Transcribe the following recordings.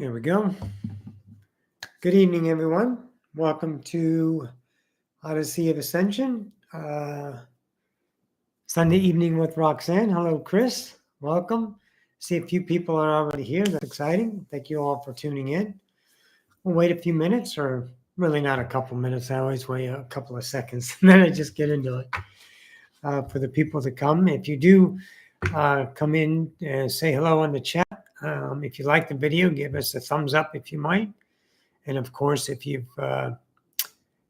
Here we go. Good evening, everyone. Welcome to Odyssey of Ascension. Sunday evening with Roxanne. Hello, Chris. Welcome. See a few people are already here. That's exciting. Thank you all for tuning in. We'll wait a few minutes, or really not a couple minutes. I always wait a couple of seconds, and then I just get into it. For the people to come, if you do come in and say hello on the chat. If you like the video, give us a thumbs up if you might. And of course, if you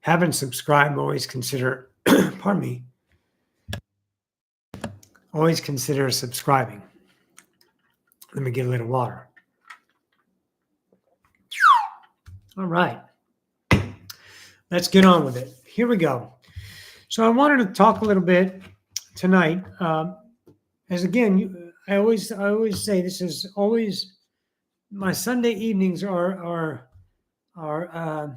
haven't subscribed, always consider, pardon me, always consider subscribing. Let me get a little water. All right. Let's get on with it. Here we go. So I wanted to talk a little bit tonight. As again, I always say this is always my Sunday evenings are a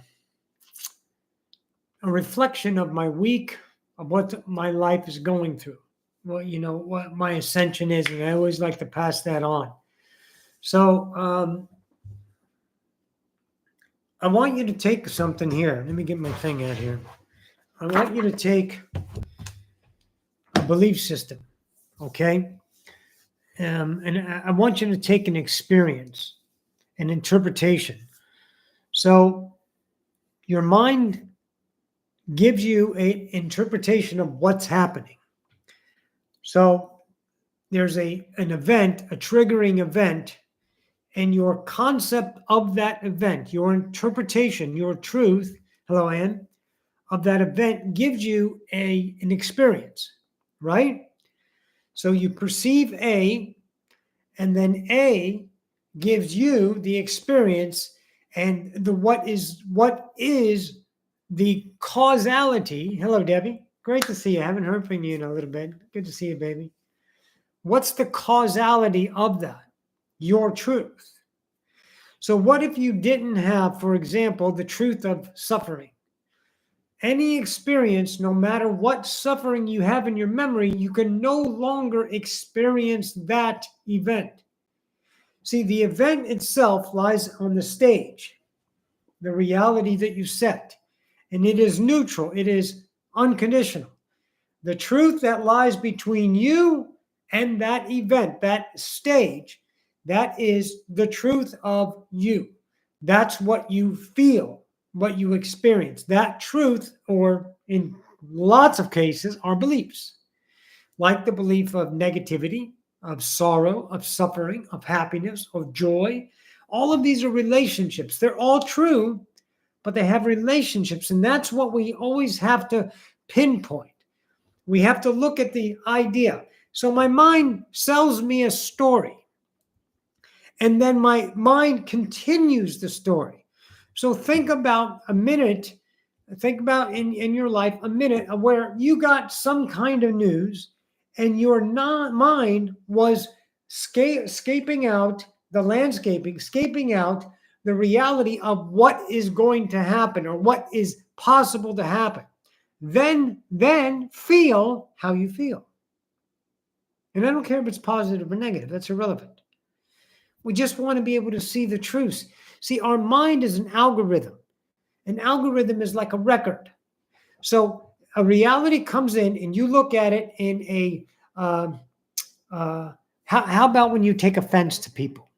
reflection of my week, of what my life is going through, what my ascension is, and I always like to pass that on. So I want you to take something here. Let me get my thing out here. I want you to take a belief system, okay? And I want you to take an experience, an interpretation. So your mind gives you an interpretation of what's happening. So there's an event, a triggering event, and your concept of that event, your interpretation, your truth, hello, Ann, of that event gives you an experience, right? So you perceive A, and then A gives you the experience and what is the causality. Hello, Debbie. Great to see you. I haven't heard from you in a little bit. Good to see you, baby. What's the causality of that? Your truth. So what if you didn't have, for example, the truth of suffering? Any experience, no matter what suffering you have in your memory, you can no longer experience that event. See, the event itself lies on the stage, the reality that you set, and it is neutral. It is unconditional. The truth that lies between you and that event, that stage, that is the truth of you. That's what you feel, what you experience. That truth, or in lots of cases, are beliefs, like the belief of negativity, of sorrow, of suffering, of happiness, of joy. All of these are relationships. They're all true, but they have relationships, and that's what we always have to pinpoint. We have to look at the idea. So my mind sells me a story, and then my mind continues the story. So think about a minute, think about in your life a minute where you got some kind of news and your mind was scaping out the landscaping, scaping out the reality of what is going to happen or what is possible to happen. Then feel how you feel. And I don't care if it's positive or negative. That's irrelevant. We just want to be able to see the truth. See, our mind is an algorithm. An algorithm is like a record. So a reality comes in and you look at it in a, how about when you take offense to people?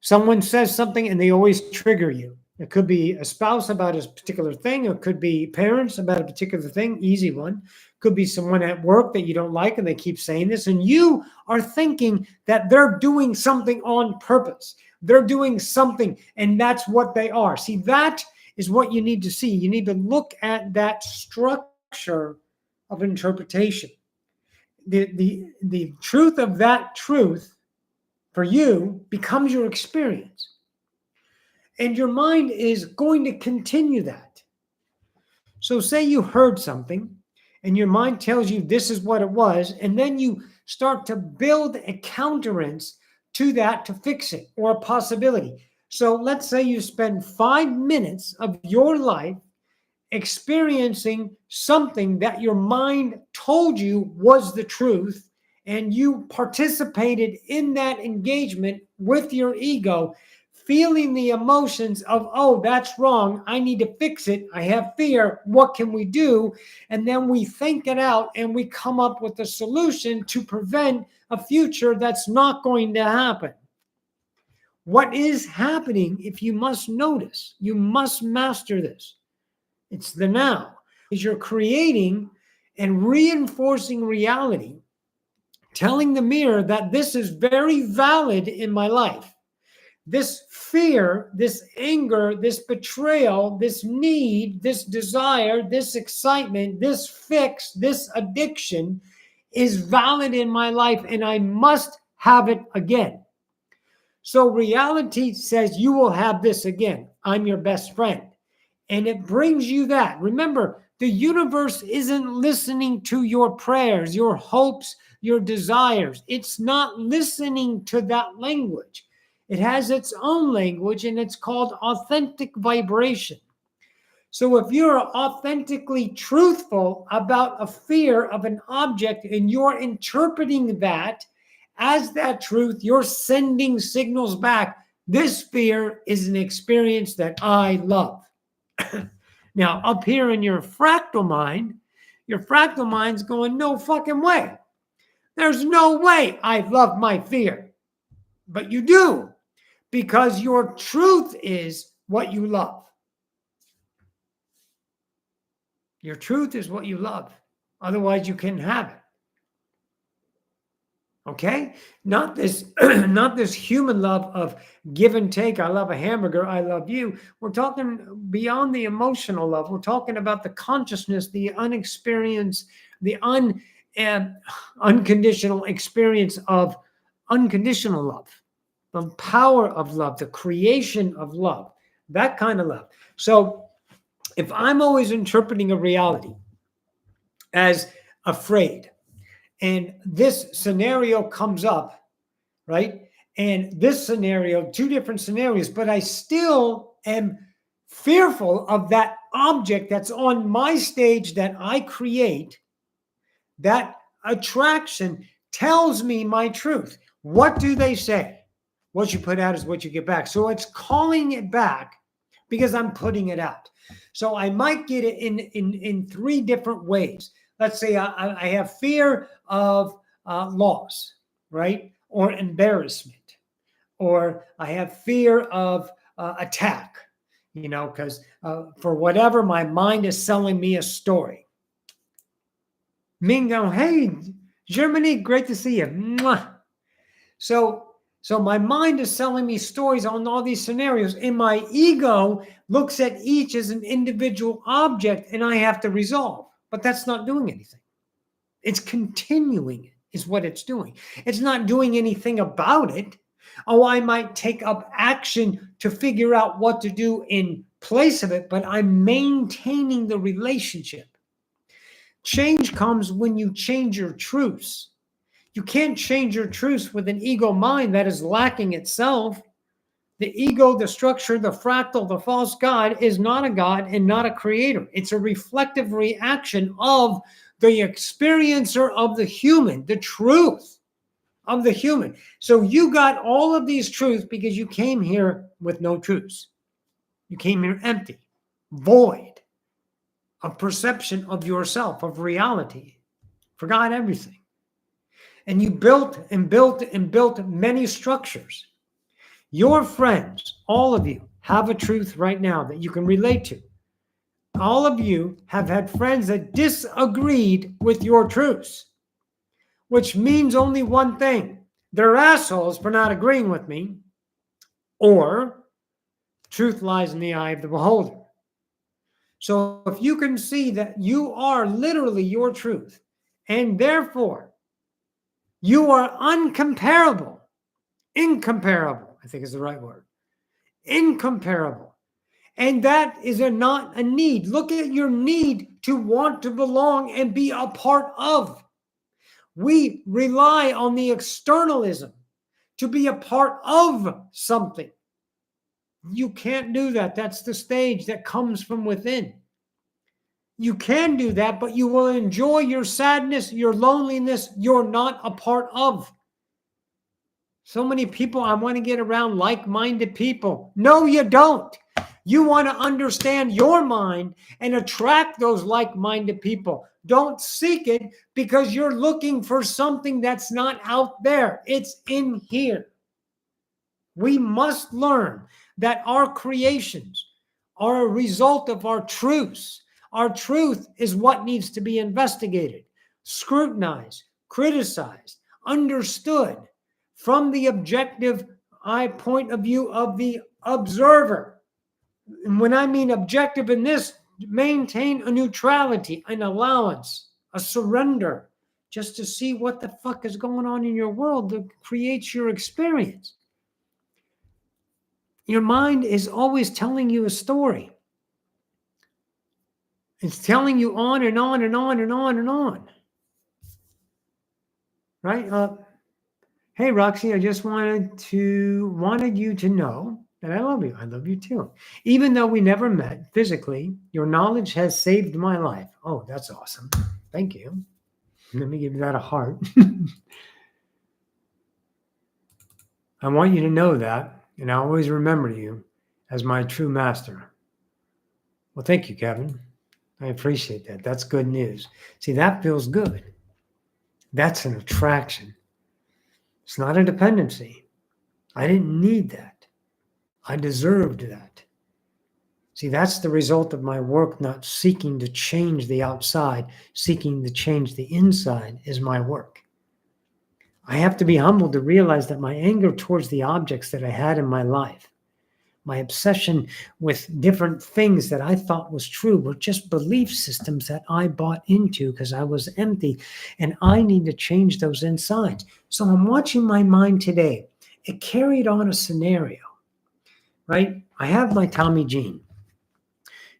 Someone says something and they always trigger you. It could be a spouse about a particular thing. It could be parents about a particular thing, easy one. Could be someone at work that you don't like and they keep saying this. And you are thinking that they're doing something on purpose. They're doing something and that's what they are. See, that is what you need to see. You need to look at that structure of interpretation. The truth of that truth for you becomes your experience. And your mind is going to continue that. So say you heard something and your mind tells you this is what it was, and then you start to build a counterance to that to fix it, or a possibility. So let's say you spend 5 minutes of your life experiencing something that your mind told you was the truth, and you participated in that engagement with your ego, feeling the emotions of, oh, that's wrong. I need to fix it. I have fear. What can we do? And then we think it out and we come up with a solution to prevent a future that's not going to happen. What is happening, if you must notice, you must master this. It's the now. Is you're creating and reinforcing reality, telling the mirror that this is very valid in my life. This fear, this anger, this betrayal, this need, this desire, this excitement, this fix, this addiction is valid in my life, and I must have it again. So reality says you will have this again. I'm your best friend. And it brings you that. Remember, the universe isn't listening to your prayers, your hopes, your desires. It's not listening to that language. It has its own language, and it's called authentic vibration. So if you're authentically truthful about a fear of an object and you're interpreting that as that truth, you're sending signals back. This fear is an experience that I love. Now, up here in your fractal mind's going, no fucking way. There's no way I love my fear. But you do, because your truth is what you love. Your truth is what you love. Otherwise, you can't have it. Okay? Not this, not this human love of give and take. I love a hamburger. I love you. We're talking beyond the emotional love. We're talking about the consciousness, the unexperienced, the unconditional experience of unconditional love, the power of love, the creation of love, that kind of love. So if I'm always interpreting a reality as afraid, and this scenario comes up, right? And this scenario, two different scenarios, but I still am fearful of that object that's on my stage that I create. That attraction tells me my truth. What do they say? What you put out is what you get back. So it's calling it back because I'm putting it out. So I might get it in three different ways. Let's say I have fear of loss, right? Or embarrassment. Or I have fear of attack, because for whatever, my mind is selling me a story. Mingo, hey, Germany, great to see you. Mwah. So my mind is selling me stories on all these scenarios, and my ego looks at each as an individual object, and I have to resolve. But that's not doing anything. It's continuing it, is what it's doing. It's not doing anything about it. Oh, I might take up action to figure out what to do in place of it, but I'm maintaining the relationship. Change comes when you change your truths. You can't change your truths with an ego mind that is lacking itself. The ego, the structure, the fractal, the false God is not a God and not a creator. It's a reflective reaction of the experiencer of the human, the truth of the human. So you got all of these truths because you came here with no truths. You came here empty, void of perception of yourself, of reality. Forgot everything. And you built and built and built many structures. Your friends, all of you, have a truth right now that you can relate to. All of you have had friends that disagreed with your truths, which means only one thing. They're assholes for not agreeing with me, or truth lies in the eye of the beholder. So if you can see that you are literally your truth, and therefore you are incomparable, I think is the right word, incomparable. And that is not a need. Look at your need to want to belong and be a part of. We rely on the externalism to be a part of something. You can't do that. That's the stage that comes from within. You can do that, but you will enjoy your sadness, your loneliness. You're not a part of. So many people, I want to get around like-minded people. No, you don't. You want to understand your mind and attract those like-minded people. Don't seek it because you're looking for something that's not out there. It's in here. We must learn that our creations are a result of our truths. Our truth is what needs to be investigated, scrutinized, criticized, understood from the objective point of view of the observer. And when I mean objective in this, maintain a neutrality, an allowance, a surrender, just to see what the fuck is going on in your world that creates your experience. Your mind is always telling you a story. It's telling you on and on and on and on and on. Right? Hey, Roxy, I just wanted you to know that I love you. I love you too. Even though we never met physically, your knowledge has saved my life. Oh, that's awesome. Thank you. Let me give that a heart. I want you to know that, and I always remember you as my true master. Well, thank you, Kevin. I appreciate that. That's good news. See, that feels good. That's an attraction. It's not a dependency. I didn't need that. I deserved that. See, that's the result of my work, not seeking to change the outside, seeking to change the inside is my work. I have to be humbled to realize that my anger towards the objects that I had in my life, my obsession with different things that I thought was true were just belief systems that I bought into because I was empty, and I need to change those insides. So I'm watching my mind today. It carried on a scenario, right? I have my Tommy Jean.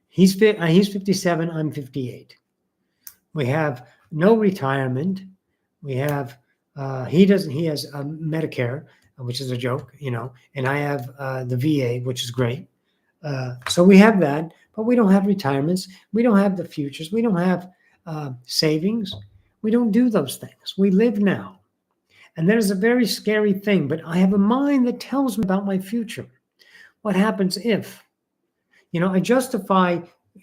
He's 57, I'm 58. We have no retirement. We have, he has Medicare, which is a joke, and I have the VA, which is great. So we have that, but we don't have retirements. We don't have the futures. We don't have savings. We don't do those things. We live now. And that is a very scary thing, but I have a mind that tells me about my future. What happens if? I justify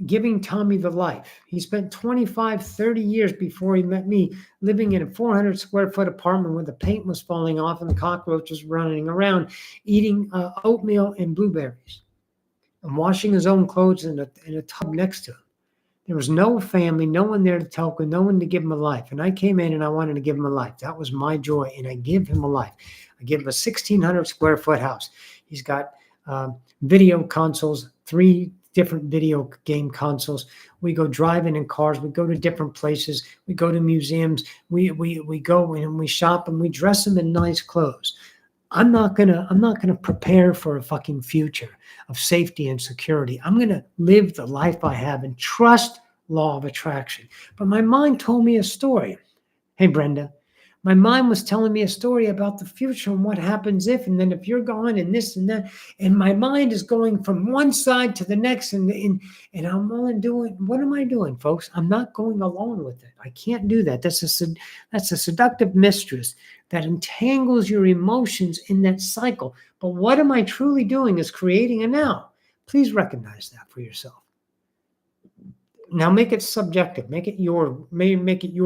giving Tommy the life. He spent 25, 30 years before he met me living in a 400 square foot apartment where the paint was falling off and the cockroaches running around, eating oatmeal and blueberries, and washing his own clothes in a tub next to him. There was no family, no one there to tell him, no one to give him a life. And I came in and I wanted to give him a life. That was my joy, and I give him a life. I give him a 1,600 square foot house. He's got video consoles, 3 different video game consoles. We go driving in cars. We go to different places. We go to museums. We go and we shop and we dress them in nice clothes. I'm not gonna prepare for a fucking future of safety and security. I'm gonna live the life I have and trust law of attraction. But my mind told me a story. Hey, Brenda. My mind was telling me a story about the future and what happens if, and then if you're gone and this and that. And my mind is going from one side to the next. And I'm only doing, what am I doing, folks? I'm not going along with it. I can't do that. That's a seductive mistress that entangles your emotions in that cycle. But what am I truly doing is creating a now. Please recognize that for yourself. Now make it subjective. Make it your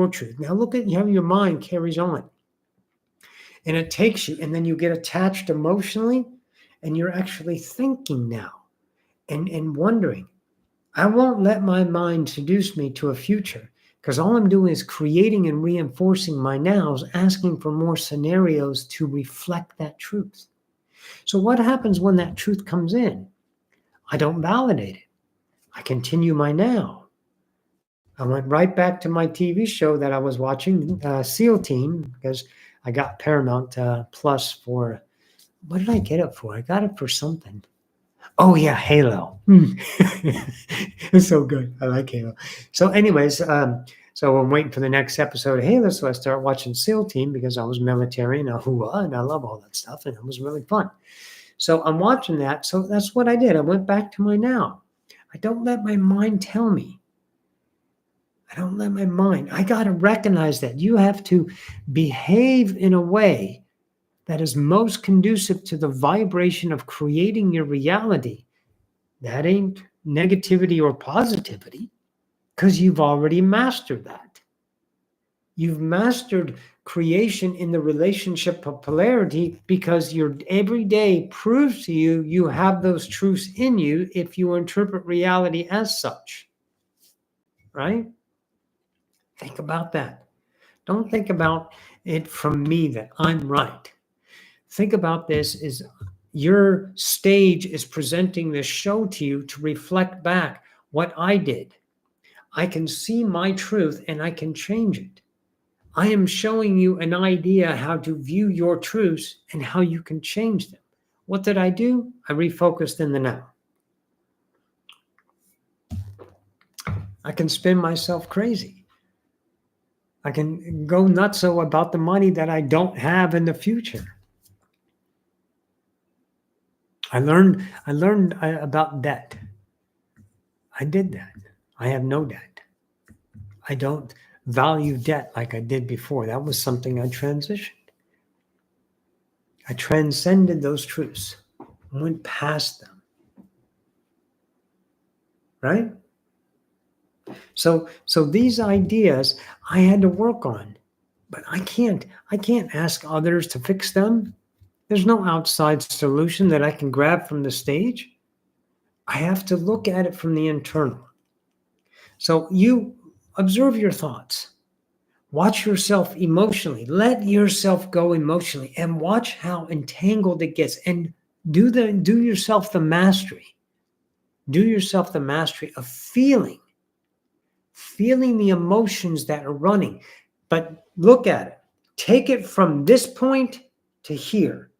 truth. Now look at how your mind carries on. And it takes you, and then you get attached emotionally, and you're actually thinking now and wondering. I won't let my mind seduce me to a future, because all I'm doing is creating and reinforcing my nows, asking for more scenarios to reflect that truth. So what happens when that truth comes in? I don't validate it. I continue my now. I went right back to my TV show that I was watching, SEAL Team, because I got Paramount Plus for, what did I get it for? I got it for something. Oh, yeah, Halo. It's so good. I like Halo. So anyways, so I'm waiting for the next episode of Halo, so I start watching SEAL Team because I was military and and I love all that stuff, and it was really fun. So I'm watching that, so that's what I did. I went back to my now. I don't let my mind tell me. I don't let my mind. I got to recognize that. You have to behave in a way that is most conducive to the vibration of creating your reality, that ain't negativity or positivity, because you've already mastered that. You've mastered creation in the relationship of polarity because your every day proves to you you have those truths in you if you interpret reality as such. Right? Think about that. Don't think about it from me that I'm right. Think about this as your stage is presenting this show to you to reflect back what I did. I can see my truth and I can change it. I am showing you an idea how to view your truths and how you can change them. What did I do? I refocused in the now. I can spin myself crazy. I can go nutso about the money that I don't have in the future. I learned about debt. I did that. I have no debt. I don't value debt like I did before. That was something I transitioned. I transcended those truths, went past them. Right? So these ideas I had to work on, but I can't ask others to fix them. There's no outside solution that I can grab from the stage. I have to look at it from the internal. So you observe your thoughts. Watch yourself emotionally. Let yourself go emotionally and watch how entangled it gets. And do yourself the mastery. Do yourself the mastery of feeling the emotions that are running. But look at it. Take it from this point to here.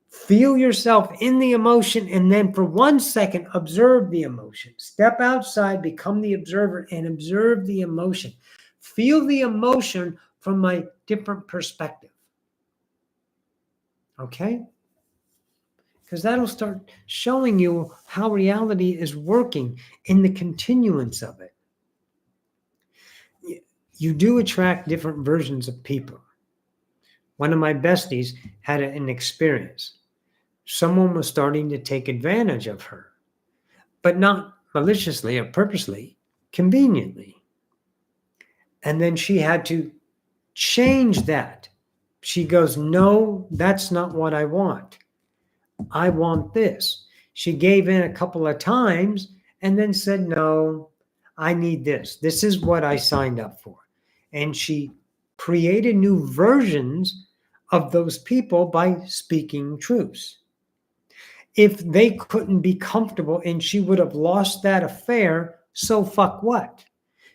Feel yourself in the emotion, and then for 1 second, observe the emotion. Step outside, become the observer, and observe the emotion. Feel the emotion from a different perspective. Okay? Because that'll start showing you how reality is working in the continuance of it. You do attract different versions of people. One of my besties had an experience. Someone was starting to take advantage of her, but not maliciously or purposely, conveniently. And then she had to change that. She goes, no, that's not what I want. I want this. She gave in a couple of times and then said, no, I need this. This is what I signed up for. And she created new versions of those people by speaking truths. If they couldn't be comfortable and she would have lost that affair, so fuck what?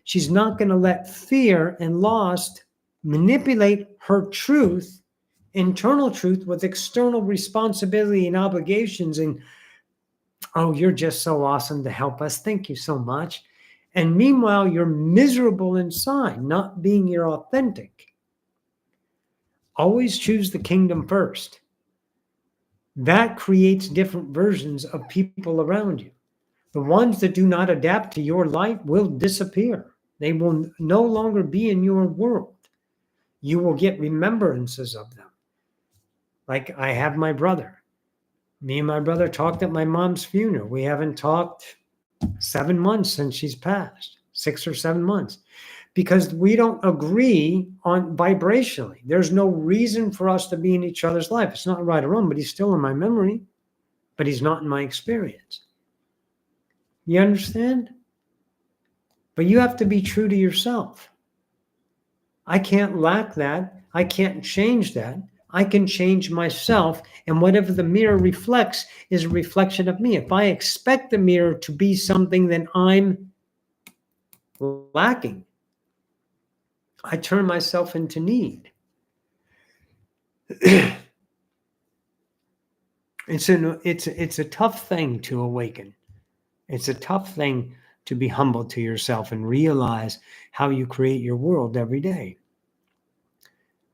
She's not going to let fear and loss manipulate her truth, internal truth, with external responsibility and obligations. And, oh, you're just so awesome to help us. Thank you so much. And meanwhile, you're miserable inside, not being your authentic. Always choose the kingdom first. That creates different versions of people around you. The ones that do not adapt to your light will disappear. They will no longer be in your world. You will get remembrances of them. Like I have my brother. Me and my brother talked at my mom's funeral. We haven't talked 7 months since she's passed, 6 or 7 months, because we don't agree on vibrationally. There's no reason for us to be in each other's life. It's not right or wrong, but he's still in my memory, but he's not in my experience. You understand? But you have to be true to yourself. I can't lack that. I can't change that. I can change myself, and whatever the mirror reflects is a reflection of me. If I expect the mirror to be something that I'm lacking, I turn myself into need. It's a tough thing to awaken. It's a tough thing to be humble to yourself and realize how you create your world every day.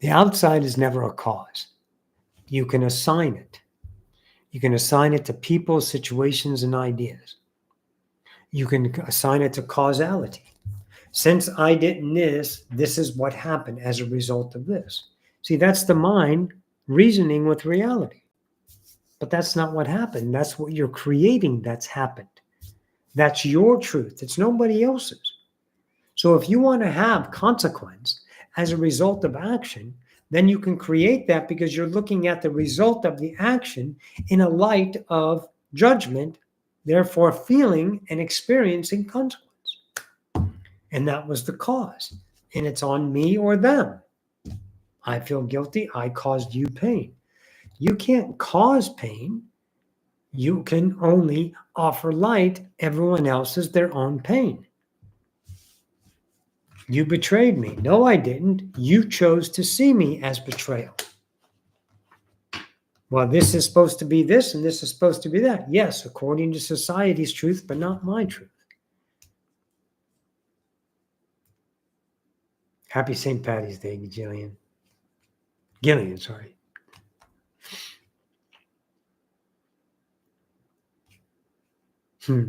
The outside is never a cause. You can assign it. You can assign it to people, situations, and ideas. You can assign it to causality. Since I did this is what happened as a result of this. See, that's the mind reasoning with reality. But that's not what happened. That's what you're creating that's happened. That's your truth. It's nobody else's. So if you want to have consequence as a result of action, then you can create that because you're looking at the result of the action in a light of judgment, therefore feeling and experiencing consequence. And that was the cause. And it's on me or them. I feel guilty. I caused you pain. You can't cause pain. You can only offer light. Everyone else is their own pain. You betrayed me. No, I didn't. You chose to see me as betrayal. Well, this is supposed to be this and this is supposed to be that. Yes, according to society's truth, but not my truth. Happy St. Patty's Day, Gillian. Sorry. All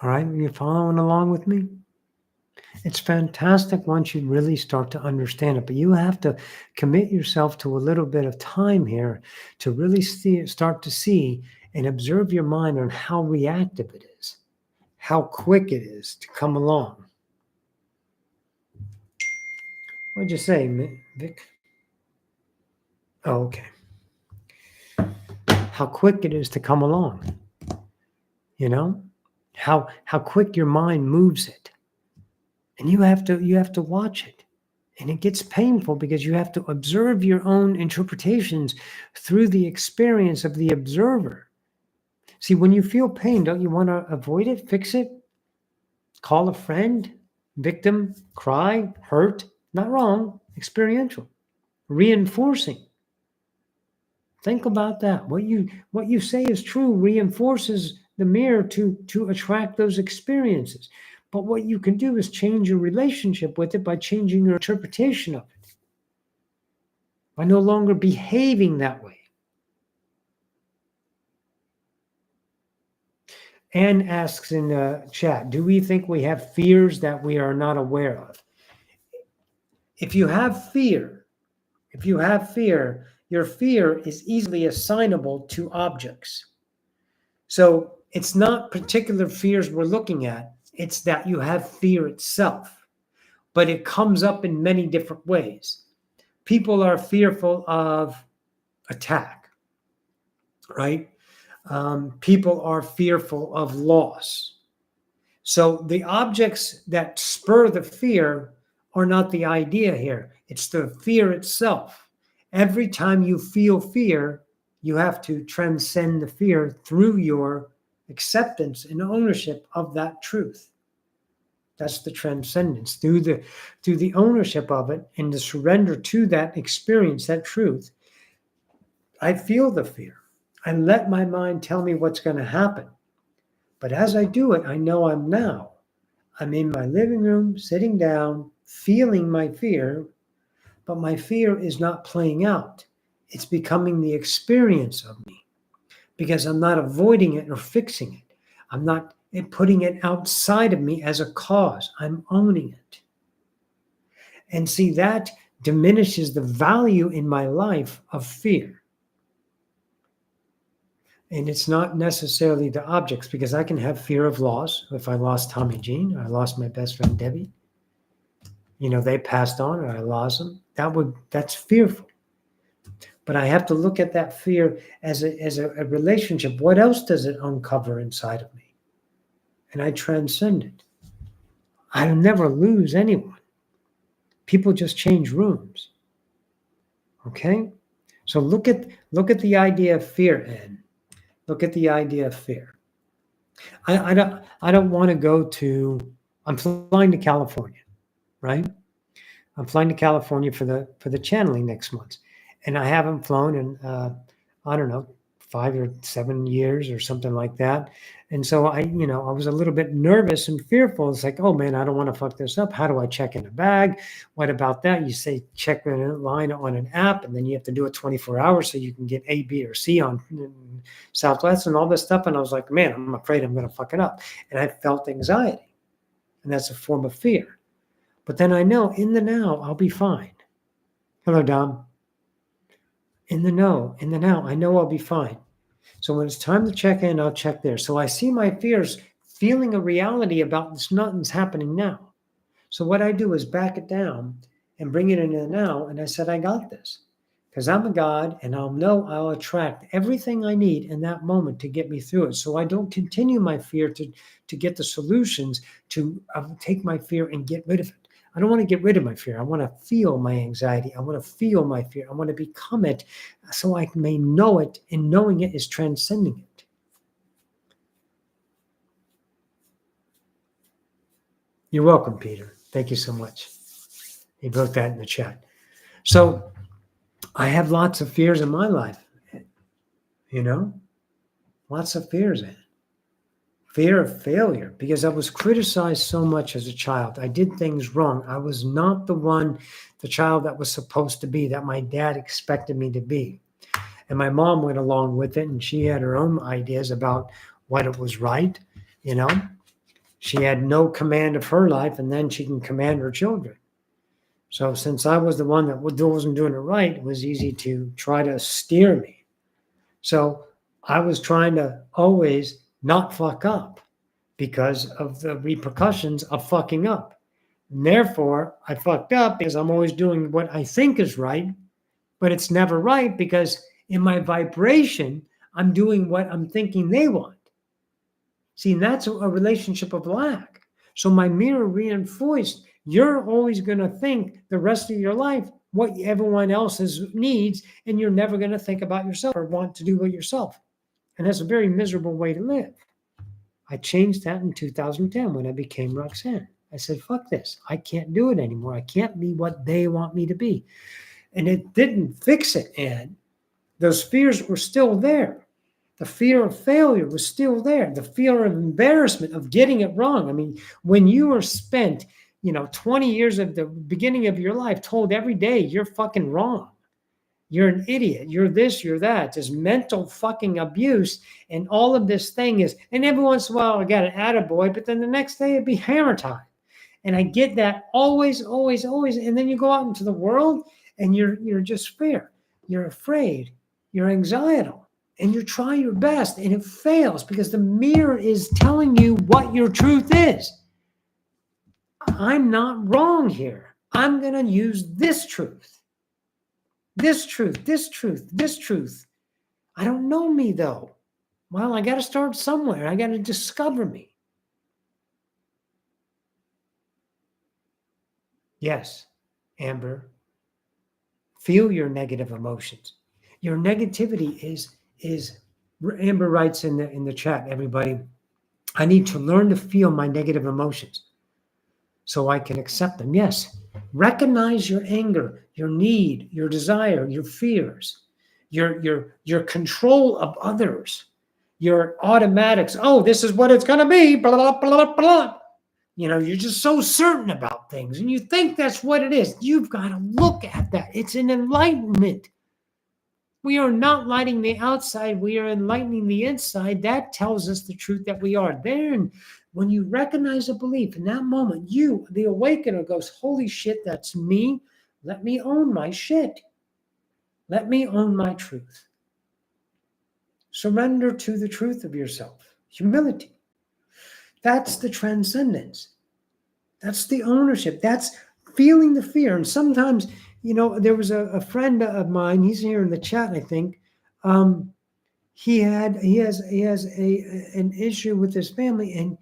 right, are you following along with me? It's fantastic once you really start to understand it, but you have to commit yourself to a little bit of time here to really start to see and observe your mind on how reactive it is, how quick it is to come along. What'd you say, Vic? Oh, okay. How quick it is to come along. You know, how quick your mind moves it. And you have to watch it. And it gets painful because you have to observe your own interpretations through the experience of the observer. See, when you feel pain, don't you want to avoid it, fix it? Call a friend, victim, cry, hurt, not wrong, experiential, reinforcing. Think about that. What you say is true reinforces the mirror to attract those experiences. But what you can do is change your relationship with it by changing your interpretation of it, by no longer behaving that way. Anne asks in the chat, do we think we have fears that we are not aware of? If you have fear, your fear is easily assignable to objects. So it's not particular fears we're looking at. It's that you have fear itself, but it comes up in many different ways. People are fearful of attack, right? People are fearful of loss. So the objects that spur the fear are not the idea here. It's the fear itself. Every time you feel fear, you have to transcend the fear through your acceptance and ownership of that truth. That's the transcendence. Through the ownership of it and the surrender to that experience, that truth, I feel the fear. I let my mind tell me what's going to happen. But as I do it, I know I'm in my living room, sitting down, feeling my fear, but my fear is not playing out. It's becoming the experience of me because I'm not avoiding it or fixing it. I'm not putting it outside of me as a cause. I'm owning it. And see, that diminishes the value in my life of fear. And it's not necessarily the objects, because I can have fear of loss. If I lost Tommy Jean, or I lost my best friend Debbie, they passed on, or I lost them. That's fearful. But I have to look at that fear as a relationship. What else does it uncover inside of me? And I transcend it. I'll never lose anyone. People just change rooms. Okay? So look at the idea of fear, Ed. Look at the idea of fear. I don't want to go to. I'm flying to California, right? I'm flying to California for the channeling next month, and I haven't flown in I don't know, 5 or 7 years or something like that. And so I was a little bit nervous and fearful. It's like, oh man, I don't want to fuck this up. How do I check in a bag? What about that? You say check in a line on an app, and then you have to do it 24 hours so you can get A, B, or C on Southwest and all this stuff. And I was like, man, I'm afraid I'm going to fuck it up. And I felt anxiety, and that's a form of fear. But then I know in the now, I'll be fine. Hello, Dom. In the know, in the now, I know I'll be fine. So when it's time to check in, I'll check there. So I see my fears feeling a reality about this, nothing's happening now. So what I do is back it down and bring it into the now. And I said, I got this because I'm a God and I'll know I'll attract everything I need in that moment to get me through it. So I don't continue my fear to get the solutions to take my fear and get rid of it. I don't want to get rid of my fear. I want to feel my anxiety. I want to feel my fear. I want to become it so I may know it. And knowing it is transcending it. You're welcome, Peter. Thank you so much. He wrote that in the chat. So I have lots of fears in my life, lots of fears. Fear of failure, because I was criticized so much as a child. I did things wrong. I was not the child that was supposed to be, that my dad expected me to be. And my mom went along with it, and she had her own ideas about what it was right. She had no command of her life, and then she can command her children. So since I was the one that wasn't doing it right, it was easy to try to steer me. So I was trying to always not fuck up because of the repercussions of fucking up. And therefore, I fucked up because I'm always doing what I think is right, but it's never right because in my vibration, I'm doing what I'm thinking they want. See, and that's a relationship of lack. So my mirror reinforced, you're always going to think the rest of your life what everyone else's needs, and you're never going to think about yourself or want to do it yourself. And that's a very miserable way to live. I changed that in 2010 when I became Roxanne. I said, fuck this. I can't do it anymore. I can't be what they want me to be. And it didn't fix it, Ed. Those fears were still there. The fear of failure was still there. The fear of embarrassment of getting it wrong. I mean, when you are spent, 20 years of the beginning of your life told every day you're fucking wrong. You're an idiot. You're this, you're that. There's mental fucking abuse. And all of this thing is, and every once in a while I got an attaboy, but then the next day it'd be hammer time. And I get that always, always, always. And then you go out into the world and you're just fear. You're afraid. You're anxietal. And you try your best and it fails because the mirror is telling you what your truth is. I'm not wrong here. I'm going to use this truth. This truth, this truth, this truth. I don't know me though. Well, I got to start somewhere. I got to discover me. Yes, Amber. Feel your negative emotions. Your negativity is Amber writes in the chat, everybody, I need to learn to feel my negative emotions so I can accept them. Yes. Recognize your anger, your need, your desire, your fears, your control of others, your automatics. Oh, this is what it's going to be. Blah, blah, blah, blah. You're just so certain about things and you think that's what it is. You've got to look at that. It's an enlightenment. We are not lighting the outside. We are enlightening the inside. That tells us the truth that we are. Then when you recognize a belief in that moment, you, the awakener, goes, holy shit, that's me. Let me own my shit. Let me own my truth. Surrender to the truth of yourself. Humility. That's the transcendence. That's the ownership. That's feeling the fear. And sometimes, there was a friend of mine, he's here in the chat, I think. He has an issue with his family and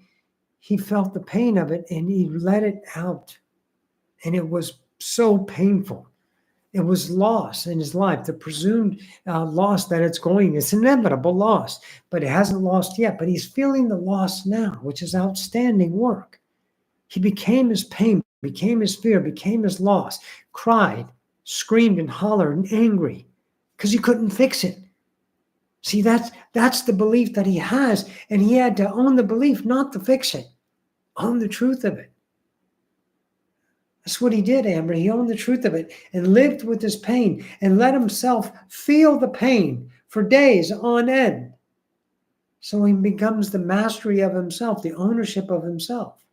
he felt the pain of it and he let it out. And it was so painful. It was loss in his life, the presumed loss that it's inevitable loss, but it hasn't lost yet. But he's feeling the loss now, which is outstanding work. He became his pain, became his fear, became his loss, cried, screamed and hollered and angry because he couldn't fix it. See, that's the belief that he has, and he had to own the belief, not the fiction. Own the truth of it. That's what he did, Amber. He owned the truth of it and lived with his pain and let himself feel the pain for days on end. So he becomes the mastery of himself, the ownership of himself.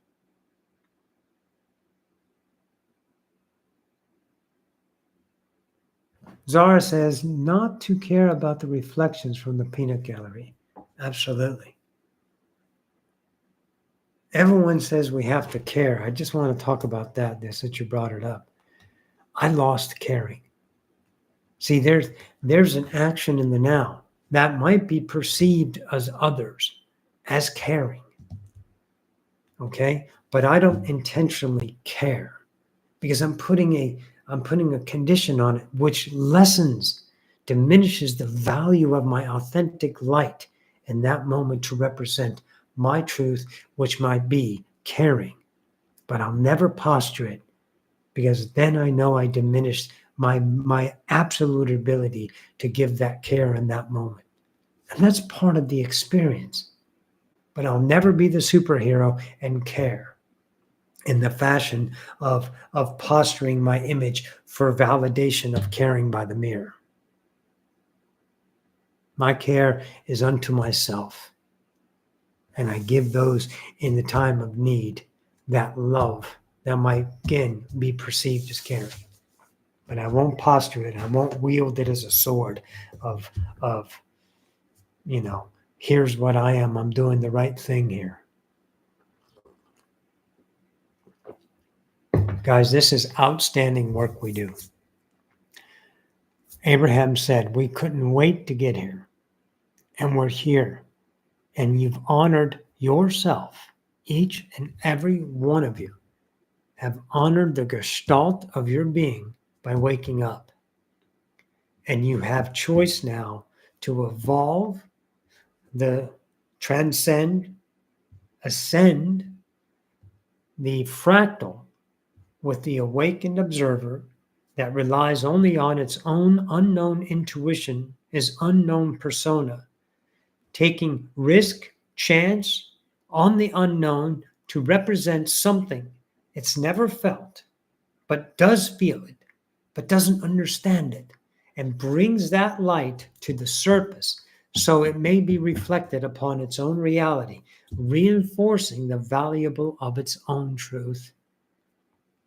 Zara says, not to care about the reflections from the peanut gallery. Absolutely. Everyone says we have to care. I just want to talk about that since you brought it up. I lost caring. See, there's an action in the now that might be perceived as others as caring. Okay? But I don't intentionally care because I'm putting a condition on it which diminishes the value of my authentic light in that moment to represent my truth, which might be caring. But I'll never posture it because then I know I diminished my absolute ability to give that care in that moment. And that's part of the experience. But I'll never be the superhero and care in the fashion of posturing my image for validation of caring by the mirror. My care is unto myself. And I give those in the time of need that love that might, again, be perceived as caring. But I won't posture it. I won't wield it as a sword of here's what I am. I'm doing the right thing here. Guys, this is outstanding work we do. Abraham said, we couldn't wait to get here. And we're here. And you've honored yourself. Each and every one of you have honored the gestalt of your being by waking up. And you have choice now to evolve, transcend, ascend the fractal with the awakened observer that relies only on its own unknown intuition, its unknown persona, taking risk, chance on the unknown to represent something it's never felt, but does feel it, but doesn't understand it, and brings that light to the surface so it may be reflected upon its own reality, reinforcing the valuable of its own truth,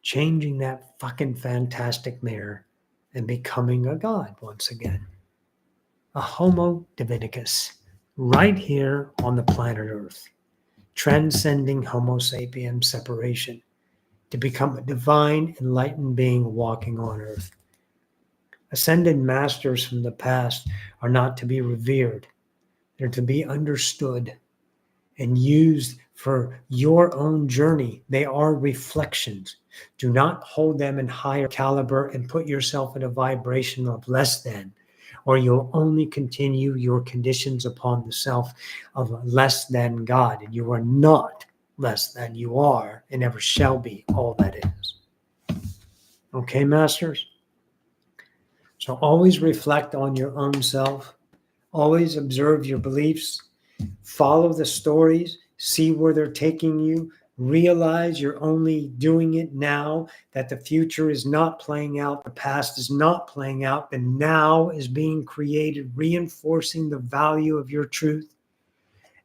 changing that fucking fantastic mirror and becoming a god once again. A Homo Divinicus, right here on the planet Earth, transcending Homo sapien separation to become a divine, enlightened being walking on Earth. Ascended masters from the past are not to be revered. They're to be understood and used for your own journey. They are reflections. Do not hold them in higher caliber and put yourself in a vibration of less than, or you'll only continue your conditions upon the self of less than God. And you are not less than. You are and ever shall be all that is. Okay, masters? So always reflect on your own self. Always observe your beliefs. Follow the stories. See where they're taking you. Realize you're only doing it now, that the future is not playing out. The past is not playing out. The now is being created, reinforcing the value of your truth.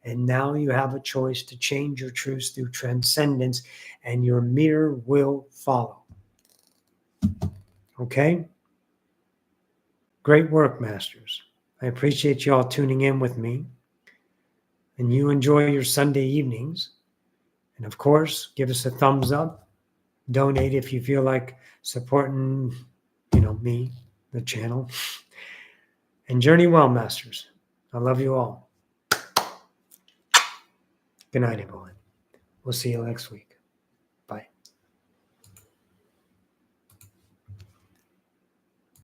And now you have a choice to change your truths through transcendence, and your mirror will follow. Okay? Great work, masters. I appreciate you all tuning in with me. And you enjoy your Sunday evenings. And of course, give us a thumbs up. Donate if you feel like supporting, me, the channel. And journey well, masters. I love you all. Good night, everyone. We'll see you next week.